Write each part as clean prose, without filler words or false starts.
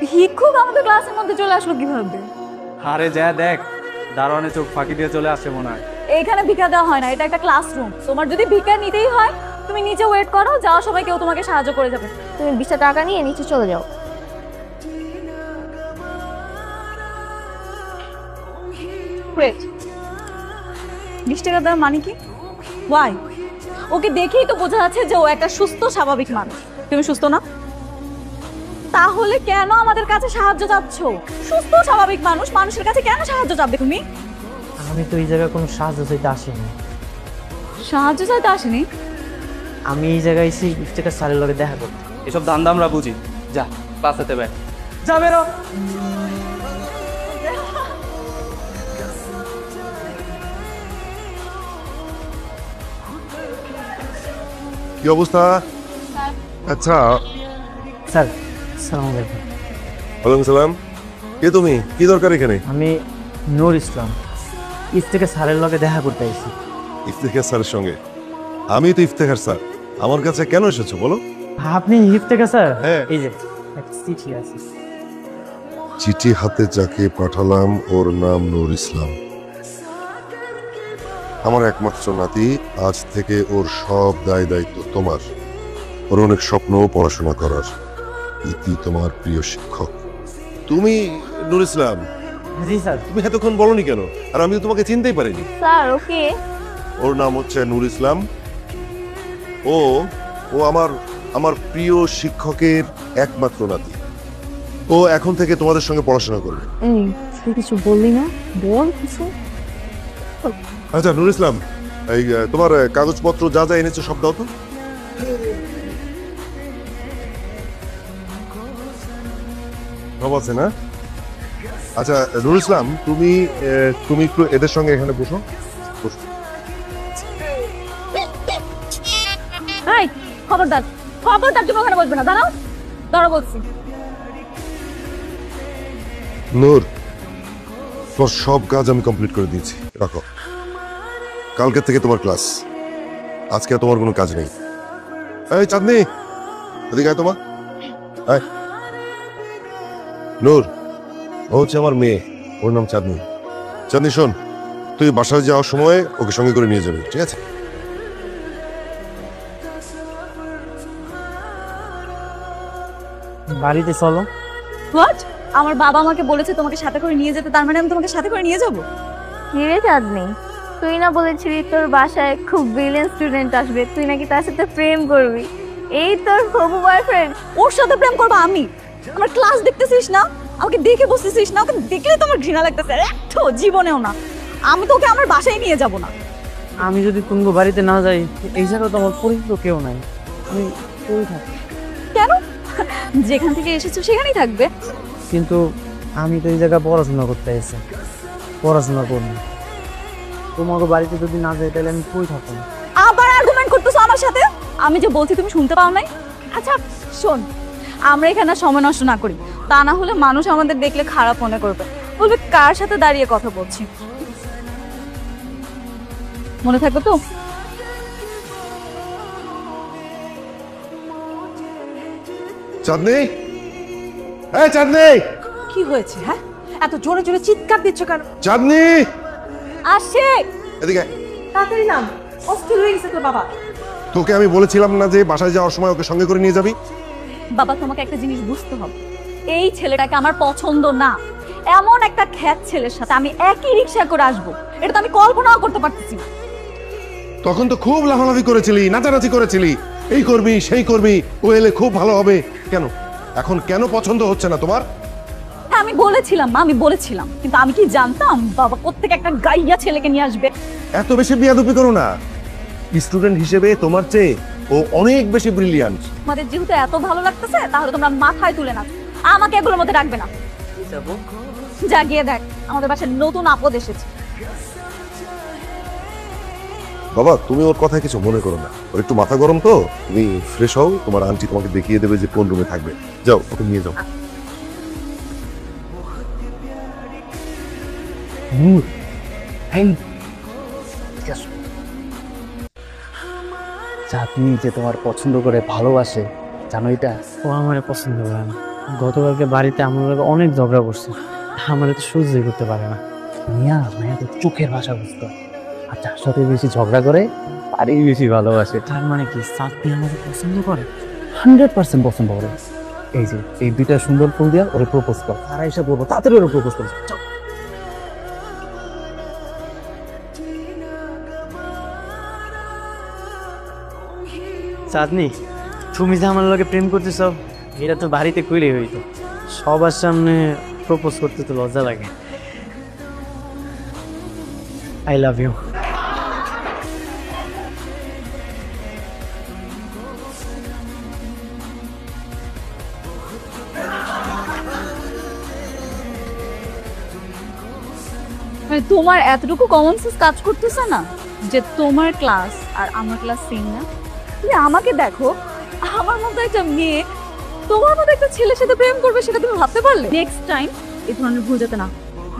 ভিক্ষুক আমাদের ক্লাসের মধ্যে চলে আসলো কিভাবে? আরে যা দেখ, দারোয়ানে চোখ ফাঁকি দিয়ে চলে আসে মনে হয়। এইখানে ভিক্ষা দেওয়া হয় না, এটা একটা ক্লাসরুম। তোমার যদি ভিক্ষা নিতেই হয় তুমি নিচে ওয়েট করো, যাওয়ার সময় কেউ তোমাকে সাহায্য করে যাবে। তুমি 20টা টাকা নিয়ে নিচে চলে যাও। গ্রেট। 20 টাকা দেওয়ার মানে কি? ওয়াই? ওকে দেখেই তো বোঝা যাচ্ছে যে ও একটা সুস্থ স্বাভাবিক মানুষ। তুমি সুস্থ না? তাহলে কেন আমাদের কাছে সাহায্য চাচ্ছ? সুস্থ স্বাভাবিক মানুষ মানুষের কাছে কেন সাহায্য চাবে তুমি? আমি তো এই জায়গায় কোনো সাহায্য চাইতে আসিনি। সাহায্য চাইতে আসেনি? আমি এই জায়গায় এসে ইফতেখার স্যারের লগে দেখা করতে। এসব ধান্দা আমরা বুঝি। যা ক্লাসেতে ব্যাগ, যা বেরো। কি অবস্থা? আচ্ছা, স্যার আসসালামু আলাইকুম। ওয়ালাইকুম সালাম। কে তুমি? কি দরকার এখানে? আমি নূর ইসলাম, ইফতেখার স্যারের লগে দেখা করতে আইছি। ইফতেখার স্যারের সঙ্গে? আমি তো ইফতেখার স্যার, আমার কাছে কেন এসেছো বলো? আপনি ইফতেখার স্যার? হ্যাঁ। এই যে একটা চিঠি আছে। চিঠি হাতে যাকে পাঠালাম ওর নাম নূর ইসলাম। আমার একমাত্র নাতি, আজ থেকে ওর সব দায় দায়িত্ব তোমার। ওর অনেক স্বপ্ন পড়াশোনা করার। ইতি তোমার প্রিয় শিক্ষক। তুমি নূর ইসলাম? জি স্যার। তুমি এতক্ষণ বলনি কেন? আর আমি তো তোমাকে চিনতেই পারিনি। Sir okay. ওর নাম হচ্ছে নূর ইসলাম। ও ও আমার আমার প্রিয় শিক্ষকের একমাত্র নাতি। ও এখন থেকে তোমাদের সঙ্গে পড়াশোনা করবে। তুই কিছু বললি না? বল কিছু। আচ্ছা নূর ইসলাম, এই তোমার কাগজপত্র যা যা এনেছো সব দাও তো। সব আছে না? আচ্ছা নূর ইসলাম, তুমি তুমি একটু এদের সঙ্গে এখানে বসো। বসো। এই খবরদার, খবরদার, তুমি ওখানে বসবে না। দাঁড়াও, দাঁড়াও বলছি। নূর, তোর সব কাজ আমি কমপ্লিট করে দিয়েছি, রাখো। কালকে থেকে তোমার ক্লাস, আজকে আর তোমার কোনো কাজ নেই। এই চাঁদনি, এদিকে আয় তোমার। আয়। নূর, ও হচ্ছে আমার মেয়ে, ওর নাম চাঁদনি। চাঁদনি শোন, তুই বাসায় যাওয়ার সময় ওকে সঙ্গে করে নিয়ে যাবি, ঠিক আছে? বাড়িতে চলো। হোয়াট? আমার বাবা আমাকে বলেছে তোমাকে সাথে করে নিয়ে যেতে, তার মানে আমি তোমাকে সাথে করে নিয়ে যাব? হিরে চাঁদনি, তুই না বলেছিলি তোর বাসায় খুব ব্রিলিয়েন্ট স্টুডেন্ট আসবে, তুই নাকি তার সাথে প্রেম করবি? এই তোর হবু বয়ফ্রেন্ড। ওর সাথে প্রেম করবো আমি? আমার ক্লাস দেখতেছিস না? আমাকে দেখে বসতেছিস না? ওকে দেখলে তোমার ঘৃণা লাগতেছে? একটু জীবনেও না। আমি তোকে আমার বাসায় নিয়ে যাব না। আমি যদি তুঙ্গ বাড়িতে না যাই, এই জায়গায় তো আমার পরিচিত কেউ নাই, আমি কই থাকি? কেন? যেখান থেকে এসেছো সেখানেই থাকবে। কিন্তু আমি তো এই জায়গায় পড়াশোনা করতে এসেছি, পড়াশোনা করবো। তোমাকে বাড়িতে যদি না যাই তাহলে আমি কই থাকবো? আবার আর্গুমেন্ট করতেছো আমার সাথে? আমি যে বলছি তুমি শুনতে পাও নাই? আচ্ছা শোন, আমরা এখানে সময় নষ্ট না করি, তা না হলে মানুষ আমাদের দেখলে খারাপ মনে করবে, বলবে কার সাথে দাঁড়িয়ে কথা বলছি। মনে থাকবে তো? চাঁদনি, এই চাঁদনি, কি হয়েছে? হ্যাঁ, এত জোরে জোরে চিৎকার দিচ্ছ কেন? চাঁদনি, আসে এদিকে আয়। তাড়াতাড়ি নাম, অস্থির হয়ে গেছে তোর বাবা। তোকে আমি বলেছিলাম না যে বাসায় যাওয়ার সময় ওকে সঙ্গে করে নিয়ে যাবি? বাবা, তোমাকে একটা জিনিস বুঝতে হবে, এই ছেলেটাকে আমার পছন্দ না। এমন একটা খ্যাত ছেলের সাথে আমি একই রিক্সা করে আসবো, এটা তো আমি কল্পনাও করতে পারতেছি না। তখন তো খুব লাফালাফি করেছিলি, নাচানাচি করেছিলি, এই করবি সেই করবি, ও এলে খুব ভালো হবে। কেন এখন কেন পছন্দ হচ্ছে না তোমার? হ্যাঁ আমি বলেছিলাম মা, আমি বলেছিলাম, কিন্তু আমি কি জানতাম বাবা কোত্থেকে একটা গাইয়া ছেলেকে নিয়ে আসবে। এত বেশি বিয়াদবি করো না। স্টুডেন্ট হিসেবে তোমার চেয়ে ও অনেক বেশি ব্রিলিয়ান্ট। তোমাদের যেহেতু এত ভালো লাগতেছে তাহলে তোমরা মাথায় তুলে না, আমাকে এগুলোর মধ্যে রাখবে না। যা গিয়ে দেখ আমাদের বাসায় নতুন আপদ এসেছে। বাবা তুমি ওর কথায় কিছু মনে করো না, ওর একটু মাথা গরম তো। তুমি ফ্রেশ হও, তোমার আন্টি তোমাকে দেখিয়ে দেবে যে কোন রুমে থাকবে। যাও ওকে নিয়ে যাও। চাঁদনি যে তোমার পছন্দ করে ভালোবাসে, জানো এটা? ও আমার পছন্দ করে না। গতকালকে বাড়িতে আমার লগে অনেক ঝগড়া করছে, আমার তো সহ্যই করতে পারে না। মিয়া মায়া তো চোখের ভাষা বুঝতো, আর যার সাথে বেশি ঝগড়া করে তারই বেশি ভালোবাসে। তার মানে কি চাঁদনি আমাকে পছন্দ করে? 100% পছন্দ করে। এই যে এই দুইটা সুন্দর ফুল দিয়া ওরে প্রপোজ কর, আর এসে বলবো তাড়াতাড়ি ওরে প্রপোজ করছে। চাঁদনি, তুমি যে আমার লগে প্রেম করতেছ এটা তো বাড়িতে কইলেই হইতো, সবার সামনে প্রপোজ করতে তো লজ্জা লাগে। I love you. মানে তোমার এতটুকু কমন সেন্স কাজ করতেছে না যে তোমার ক্লাস আর আমার ক্লাস সেম না? তুমি আমাকে দেখো, আমার মতো একটা মেয়ে তোমার মতো একটা ছেলের সাথে প্রেম করবে, সেটা তুমি ভাবতে পারলে? নেক্সট টাইম এই ধরনের ভুল যাতে না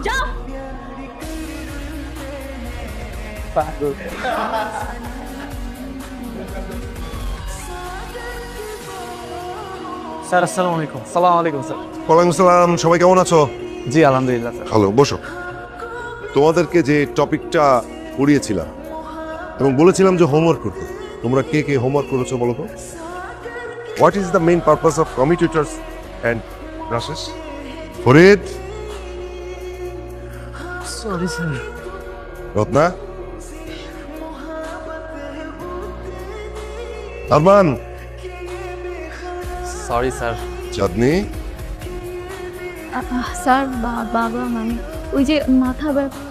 যাও। স্যার আসসালামু আলাইকুম। সালাম আলাইকুম স্যার। ওয়ালাইকুম সালাম, সবাই কেমন আছো? জি আলহামদুলিল্লাহ স্যার। ভালো, বসো। তোমাদেরকে যে টপিকটা পড়িয়েছিলাম এবং বলেছিলাম যে হোমওয়ার্ক করতে, তোমরা কে কে হোমওয়ার্ক করেছো বলো তো? What is the main purpose of commutators and brushes? Farid, sorry sir. Ratna, Arman, sorry sir. Chandni, sir বাবা মানে ওই যে মাথা ব্যথা।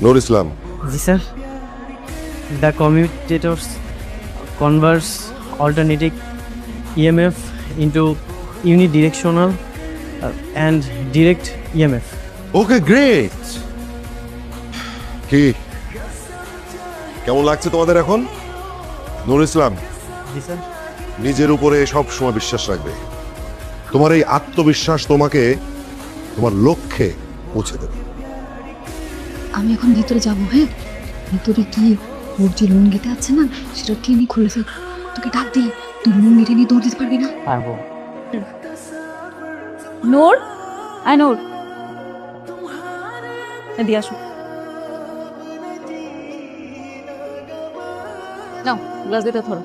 নূর ইসলাম। জি sir. The commutators converse alternating EMF into unidirectional and direct EMF. Okay, great. কি কেমন লাগছে তোমাদের এখন? নূর ইসলাম, জি স্যার। নিজের উপরে সব সময় বিশ্বাস রাখবে। তোমার এই আত্মবিশ্বাস তোমাকে তোমার লক্ষ্যে পৌঁছে দেবে। আমি এখন ভিতরে যাবো। হ্যাঁ, ভিতরে গিয়ে ওর যে লুঙ্গিটা আছে না সেটা টেনে খুলে ফেল। তোকে ডাক দিই, তুই লুঙ্গিটা নিয়ে দৌড় দিতে পারবি না? পারবো। নূর, আই নূর, দিয়ে আসো। নাও গ্লাস দিতে ধরো।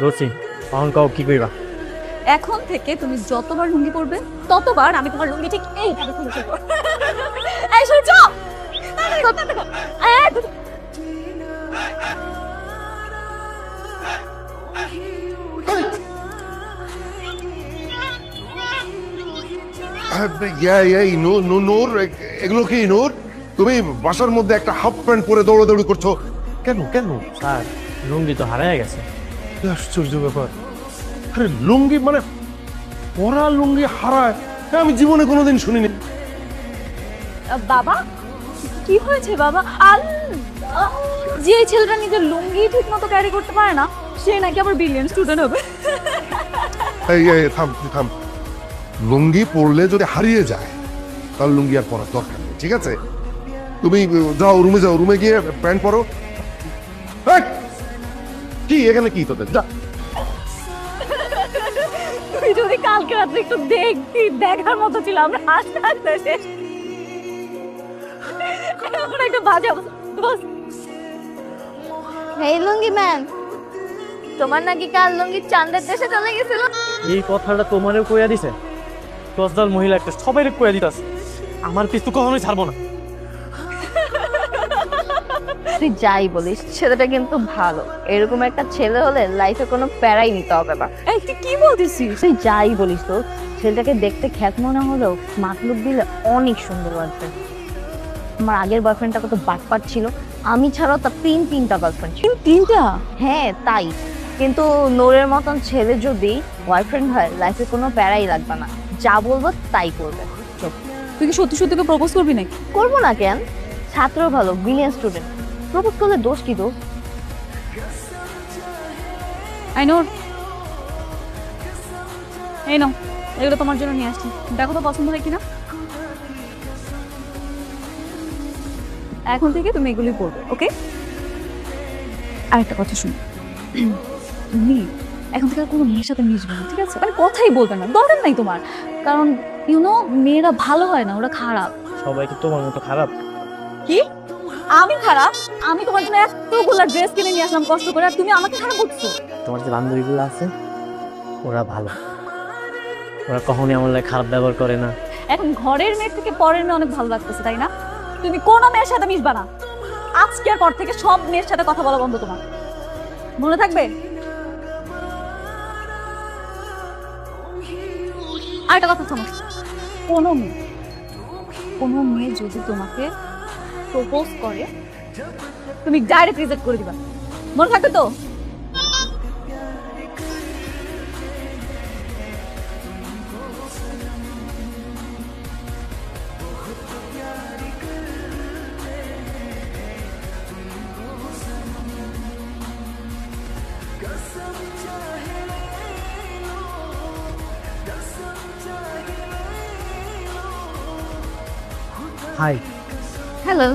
ধরছি, এখন কাউ কি কইবা? এখন থেকে তুমি যতবার লুঙ্গি পরবে ততবার আমি তোমার লুঙ্গি ঠিক এইভাবে খুলে ফেলবো। এই সূর্য, নূর, এগুলো কি নূর? তুমি বাসার মধ্যে একটা হাফ প্যান্ট পরে দৌড়াদৌড়ি করছো কেন? কেন? স্যার লুঙ্গি তো হারায় গেছে। কি আশ্চর্য ব্যাপার! আরে লুঙ্গি মানে পরা লুঙ্গি হারায়, আমি জীবনে কোনোদিন শুনিনি। বাবা কি হয়েছে বাবা? আল্লাহ, যে ছেলেটা নিজের লুঙ্গি ঠিক মতো ক্যারি করতে পারে না সে নাকি আবার ব্রিলিয়ান্ট স্টুডেন্ট হবে। এই থাম, থাম। লুঙ্গি পরলে যদি হারিয়ে যায় তাহলে লুঙ্গি আর পরার দরকার নেই, ঠিক আছে? তুমি যাও, রুমে গিয়ে প্যান্ট পরো। এই, কি এখানে কি তোদের? যা। তুই যদি কালকে রাত্রে একটু দেখতি, দেখার মতো ছিল। আমরা হাসতে হাসতে শেষ। এখন একটা বাজে অবস্থা। বস, এই লুঙ্গি ম্যাম, তোমার নাকি কাল লুঙ্গি চাঁদের দেশে চলে গেছিল? এই কথাটা তোমারও কইয়া দিছে? 10 দল মহিলা একটা সবাই কইয়া দিতাস, আমার পিছু কখনোই ছাড়বো না। তুই যাই বলিস, ছেলেটা কিন্তু ভালো। এরকম একটা ছেলে হলে লাইফে কোনো প্যারাই নিতে হবে না। এই তুই কি বলতেছিস? তুই যাই বলিস তো, ছেলেটাকে দেখতে খ্যাত মনে হলেও মাতলুক দিলে অনেক সুন্দর লাগবে। আমার আগের বয়ফ্রেন্ডটা কত বাটপাট ছিল, আমি ছাড়াও তার তিনটা গার্লফ্রেন্ড ছিল। তিনটা? হ্যাঁ তাই, কিন্তু নোরের মতন ছেলে যদি বয়ফ্রেন্ড হয় লাইফে কোনো প্যারাই লাগবে না, যা বলবো তাই করবে। চুপ। তুই কি সত্যি সত্যি প্রপোজ করবি নাকি? করবো না কেন? ছাত্র ভালো, ব্রিলিয়ান্ট স্টুডেন্ট, প্রপোজ করলে দোষ কি দোষ? I know. এই নাও, এগুলো তোমার জন্য নিয়ে আসছি, দেখো তো পছন্দ হয় কিনা। এখন থেকে তুমি এগুলি পড়বে, ওকে? আরেকটা কথা শুনো, তুমি এখন থেকে আর কোনো মেয়ের সাথে মিশবে না, ঠিক আছে? মানে কথাই বলবে না, দরকার নাই তোমার। কারণ মেয়েরা ভালো হয় না, ওরা খারাপ। সবাই কি তোমার মতো খারাপ? কি আমি খারাপ? আমি তোমার জন্য এতগুলো ড্রেস কিনে নিয়ে আসলাম কষ্ট করে, আর তুমি আমাকে খারাপ বলছো? তোমার যে বান্ধবীগুলো আছে ওরা ভালো, ওরা কখনই আমার লাগে খারাপ ব্যবহার করে না। এখন ঘরের মেয়ের থেকে পরের মেয়ে অনেক ভালো লাগতেছে, তাই না? তুমি কোনো মেয়ের সাথে মিশবা না। আজকের পর থেকে সব মেয়ের সাথে কথা বলা বন্ধ তোমার, মনে থাকবে? আর একটা কথা শোনো, কোনো মেয়ে যদি তোমাকে প্রপোজ করে তুমি ডাইরেক্ট রিজেক্ট করে দিবা, মনে থাকবে তো? হাই। হ্যালো।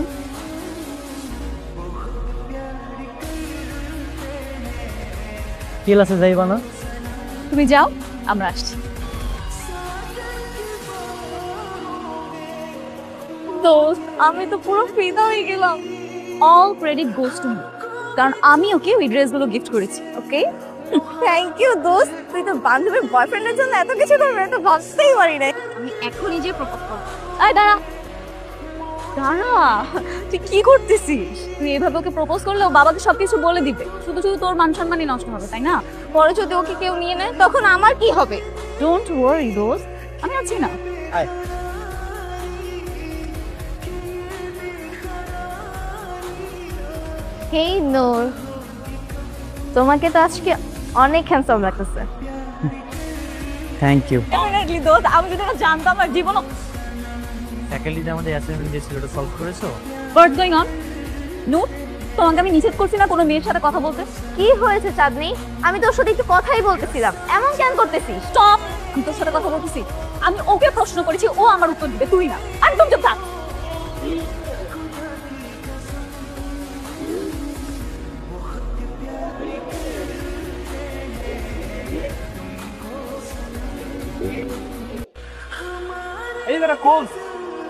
ক্লাসে যাইবা না? তুমি যাও, আমরা আসছি। দোস্ত, আমি তো পুরো ফিদা হয়ে গেলাম। All credit goes to me, কারণ আমি ওকে ওই ড্রেসগুলো গিফট করেছি। ওকে, থ্যাংক ইউ দোস্ত। তুই তো বান্ধবীর বয়ফ্রেন্ডের জন্য এত কিছু করবে, এটা ভাবতেই পারি না। আমি এখনই যে প্রপোজ করব। আয় দাঁড়া দাঁড়া, তুই কি করতেছিস? তুই এভাবে ওকে প্রপোজ করলে ও বাবাকে সবকিছু বলে দিবে, শুধু শুধু তোর মান সম্মানই নষ্ট হবে, তাই না? পরে যদি ওকে কেউ নিয়ে নেয় তখন আমার কি হবে? ডোন্ট ওয়ারি দোস্ত, আমি আছি না। আয়। হেই নূর, তোমাকে তো আজকে অনেক হ্যান্ডসাম লাগতেছে। Thank you. ডেফিনেটলি দোস্ত, আমি যদি এটা জানতাম আর জীবনও। ফ্যাকাল্টিতে আমাদের অ্যাসাইনমেন্ট দিয়েছিল, ওটা সলভ করেছো? হোয়াটস গোইং অন? নূর, তোমাকে আমি নিষেধ করছি না কোনো মেয়ের সাথে কথা বলতে? কি হয়েছে চাঁদনি? আমি তোর সাথে একটু কথাই বলতেছিলাম, এমন কেন করতেছিস? স্টপ! আমি তোর সাথে কথা বলতেছি। আমি ওকে প্রশ্ন করেছি, ও আমার উত্তর দিবে, তুই না। একদম চুপ থাক। এই বেটা কোন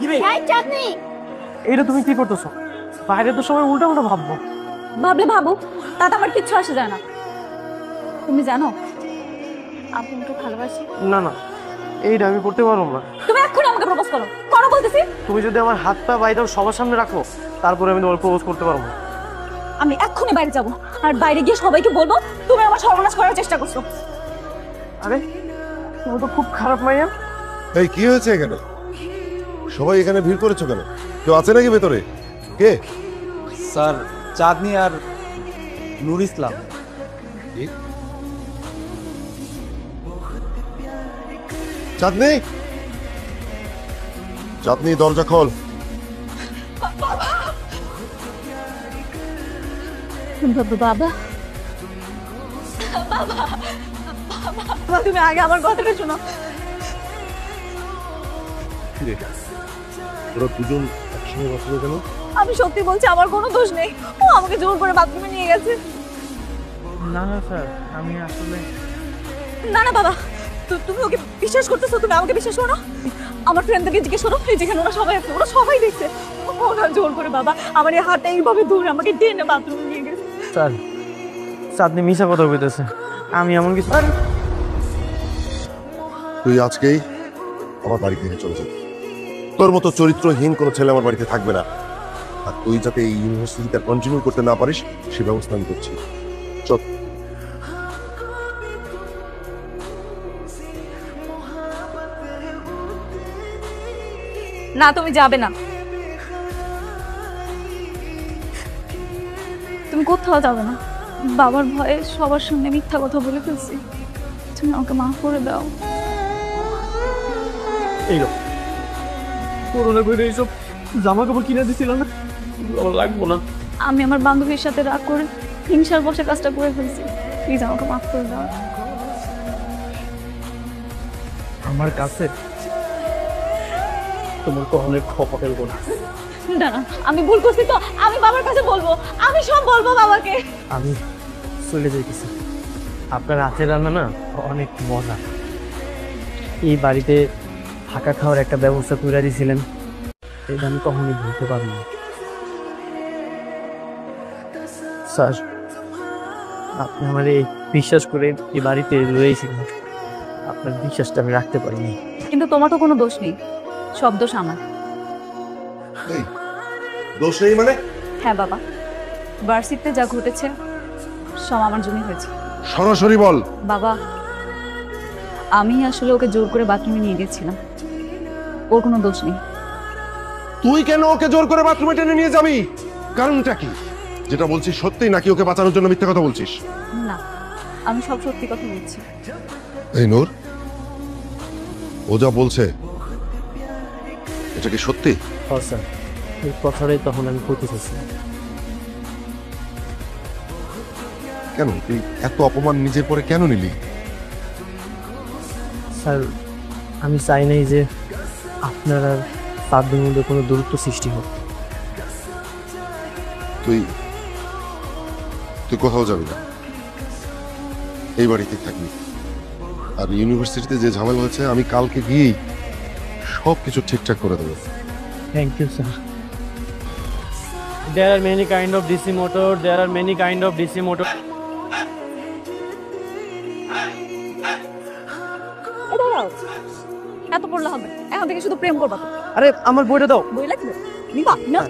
কি রে? হাই চাঁদনি। এইটা তুমি কি করতেছো? বাইরে তো সবাই উল্টা উল্টা ভাববো। ভাবলে ভাবুক, তাতে আমার কিচ্ছু আসে যায় না। তুমি জানো আপনি ওকে ভালোবাসি। না না, এইটা আমি করতে পারবো না। তুমি এক্ষুনি আমাকে প্রপোজ করো, করো বলতেছি। তুমি যদি আমার হাত পা বাইরে সবার সামনে রাখো, তারপরে আমি তোমার প্রপোজ করতে পারবো। আমি এক্ষুনি বাইরে যাব, আর বাইরে গিয়ে সবাইকে বলবো তুমি আমার সর্বনাশ করার চেষ্টা করছো। আরে তুমি তো খুব খারাপ মাইয়া। এই কি হয়েছে এখানে? সবাই এখানে ভিড় করেছো কেন? কেউ আছে নাকি ভেতরে? কে? স্যার, চাঁদনি আর নূর ইসলাম। চাঁদনি, চাঁদনি দরজা খোল। বাবা, তুমি আগে আমার কথাটা শোনো। তোরা দুজন একসঙ্গে বসলো কেন? আমি সত্যি বলছি, আমার কোনো দোষ নেই। ও আমাকে জোর করে বাথরুমে নিয়ে গেছে। না না স্যার, আমি আসলে না না বাবা, তুমি ওকে বিশ্বাস করতেছো? তুমি আমাকে বিশ্বাস করো না? আমার ফ্রেন্ডদেরকে জিজ্ঞেস করো, যেখানে ওরা সবাই আছে, ওরা সবাই দেখছে। ওরা জোর করে বাবা আমার এই হাতে এইভাবে ধরে আমাকে টেনে বাথরুমে নিয়ে গেছে। স্যার, চাঁদনি মিশা কথা কইতেছে। আমি এমন কিছু। তুই আজকেই আমার বাড়ি থেকে চলে যাবি। তোর মতো চরিত্রহীন কোনো ছেলে আমার বাড়িতে থাকবে না। আর তুই যাতে এই ইউনিভার্সিটিতে কন্টিনিউ করতে না পারিস সে ব্যবস্থা আমি করছি। চল। না, তুমি যাবে না। তুমি কোথাও যাবে না। বাবার ভয়ে সবার সামনে মিথ্যা কথা বলে ফেলছি। তুমি আমাকে মাফ করে দাও। এই করোনা করে এইসব জামা কাপড় কিনে দিছিল না, আমার লাগবো না। আমি আমার বান্ধবীর সাথে রাগ করে হিংসার বসে কাজটা করে ফেলছি। প্লিজ আমাকে মাফ করে দাও। আমার কাছে তোমার কখনোই ক্ষমা করবো না। দাঁড়া, আমি ভুল করছি তো, আমি বাবার কাছে বলবো, আমি সব বলবো বাবাকে। আমি চলে যাইতেছি, আপনার হাতের রান্না না অনেক মজা। এই বাড়িতে থাকা খাওয়ার একটা ব্যবস্থা করে দিয়েছিলেন, এটা আমি কখনই ভুলতে পারব না। স্যার, আপনি আমার এই বিশ্বাস করে এই বাড়িতে রয়েছিলেন, আপনার বিশ্বাসটা আমি রাখতে পারিনি। কিন্তু তোমার তো কোনো দোষ নেই, সব দোষ আমার। এই, দোষ নেই মানে? হ্যাঁ বাবা, ভার্সিটিতে যা ঘটেছে সব আমার জন্যই হয়েছে। সরাসরি বল। বাবা, আমি আসলে ওকে জোর করে বাথরুমে নিয়ে গেছিলাম, ওর কোনো দোষ নেই। তুই কেন ওকে জোর করে বাথরুমে টেনে নিয়ে যাবি? কারণটা কি? যেটা বলছিস সত্যি নাকি ওকে বাঁচানোর জন্য মিথ্যা কথা বলছিস? না, আমি সব সত্যি কথা বলছি। এই নূর, ও যা বলছে এটা কি সত্যি? হ্যাঁ স্যার, এই কথাটাই তখন আমি করতে চাইছি। কেন তুই এত অপমান নিজের পরে কেন নিলি? স্যার, আমি চাই নাই যে আপনার আর তাদের মধ্যে কোনো দূরত্ব সৃষ্টি হোক। তুই তুই কোথাও যাবি না, এই বাড়িতে থাকবি। আর ইউনিভার্সিটিতে যে ঝামেলা হয়েছে আমি কালকে গিয়েই সব কিছু ঠিকঠাক করে দেবো। Thank you, sir. There are many kind of DC motor. There are many kind of DC motor. এত পড়লে হবে, এখন থেকে শুধু প্রেম করবা তো। আরে আমার বইটা দাও। বই লাগবে নিবা না।